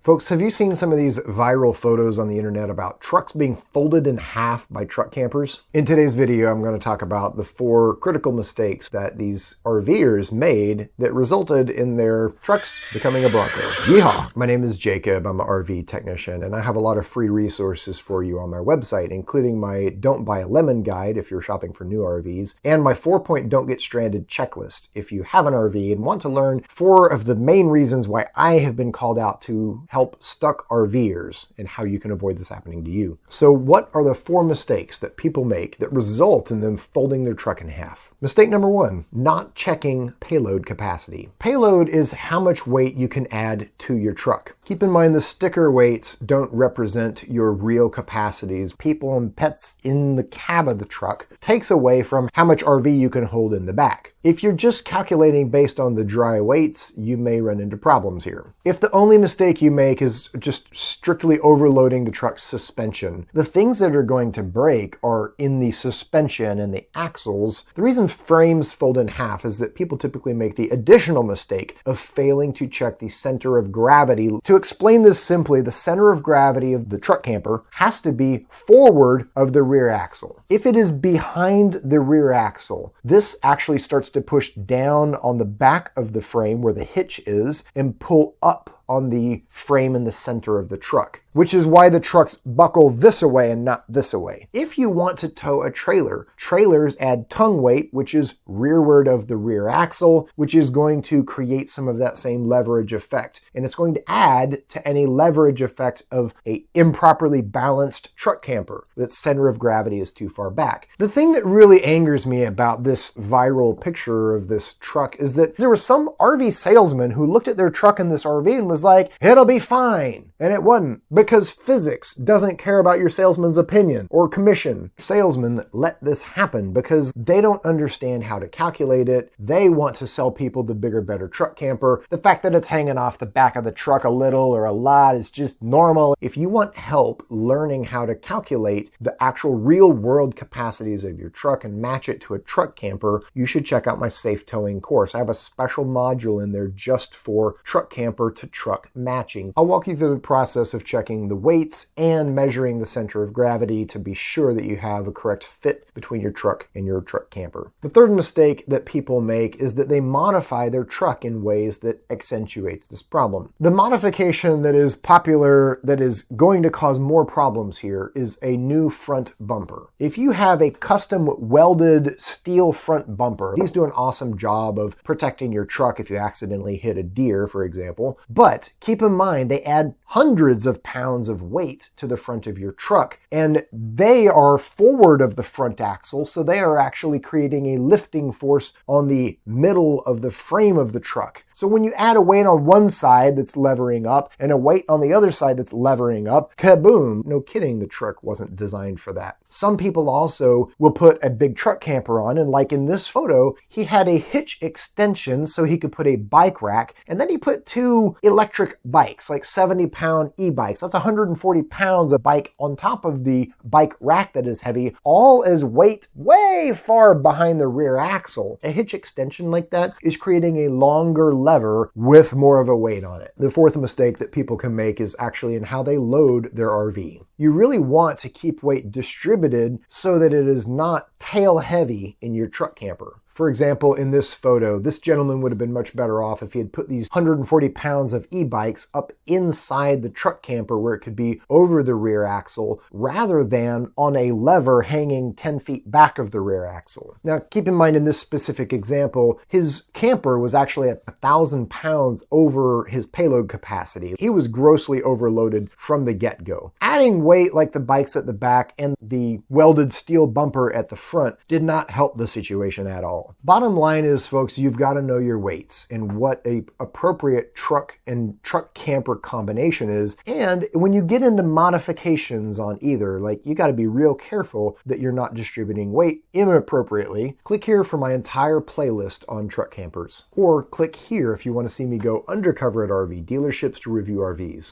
Folks, have you seen some of these viral photos on the internet about trucks being folded in half by truck campers? In today's video, I'm going to talk about the 4 critical mistakes that these RVers made that resulted in their trucks becoming a Bronco. Yeehaw! My name is Jacob, I'm an RV technician, and I have a lot of free resources for you on my website, including my Don't Buy a Lemon guide if you're shopping for new RVs, and my 4-point Don't Get Stranded checklist if you have an RV and want to learn 4 of the main reasons why I have been called out to help stuck RVers and how you can avoid this happening to you. So what are the 4 mistakes that people make that result in them folding their truck in half? Mistake number 1, not checking payload capacity. Payload is how much weight you can add to your truck. Keep in mind the sticker weights don't represent your real capacities. People and pets in the cab of the truck takes away from how much RV you can hold in the back. If you're just calculating based on the dry weights, you may run into problems here. If the only mistake you make is just strictly overloading the truck's suspension, the things that are going to break are in the suspension and the axles. The reason frames fold in half is that people typically make the additional mistake of failing to check the center of gravity. To explain this simply, the center of gravity of the truck camper has to be forward of the rear axle. If it is behind the rear axle, this actually starts to push down on the back of the frame where the hitch is and pull up on the frame in the center of the truck, which is why the trucks buckle this away and not this away. If you want to tow a trailer, trailers add tongue weight, which is rearward of the rear axle, which is going to create some of that same leverage effect. And it's going to add to any leverage effect of a improperly balanced truck camper that's center of gravity is too far back. The thing that really angers me about this viral picture of this truck is that there was some RV salesman who looked at their truck in this RV and was like, it'll be fine. And it wasn't, because physics doesn't care about your salesman's opinion or commission. Salesmen let this happen because they don't understand how to calculate it. They want to sell people the bigger, better truck camper. The fact that it's hanging off the back of the truck a little or a lot is just normal. If you want help learning how to calculate the actual real world capacities of your truck and match it to a truck camper, you should check out my safe towing course. I have a special module in there just for truck camper to truck matching. I'll walk you through the process of checking the weights and measuring the center of gravity to be sure that you have a correct fit between your truck and your truck camper. The third mistake that people make is that they modify their truck in ways that accentuates this problem. The modification that is popular that is going to cause more problems here is a new front bumper. If you have a custom welded steel front bumper, these do an awesome job of protecting your truck if you accidentally hit a deer, for example. But keep in mind, they add hundreds of pounds of weight to the front of your truck, and they are forward of the front axle, so they are actually creating a lifting force on the middle of the frame of the truck. So when you add a weight on one side that's levering up and a weight on the other side that's levering up, kaboom! No kidding, the truck wasn't designed for that. Some people also will put a big truck camper on, and like in this photo, he had a hitch extension so he could put a bike rack, and then he put 2 electric bikes, like 70-pound e-bikes. That's 140 pounds of bike on top of the bike rack that is heavy, all as weight way far behind the rear axle. A hitch extension like that is creating a longer lever with more of a weight on it. The 4th mistake that people can make is actually in how they load their RV. You really want to keep weight distributed so that it is not tail heavy in your truck camper. For example, in this photo, this gentleman would have been much better off if he had put these 140 pounds of e-bikes up inside the truck camper where it could be over the rear axle rather than on a lever hanging 10 feet back of the rear axle. Now, keep in mind in this specific example, his camper was actually at 1,000 pounds over his payload capacity. He was grossly overloaded from the get-go. Adding weight like the bikes at the back and the welded steel bumper at the front did not help the situation at all. Bottom line is, folks, you've got to know your weights and what a appropriate truck and truck camper combination is. And when you get into modifications on either, like, you got to be real careful that you're not distributing weight inappropriately. Click here for my entire playlist on truck campers. Or click here if you want to see me go undercover at RV dealerships to review RVs.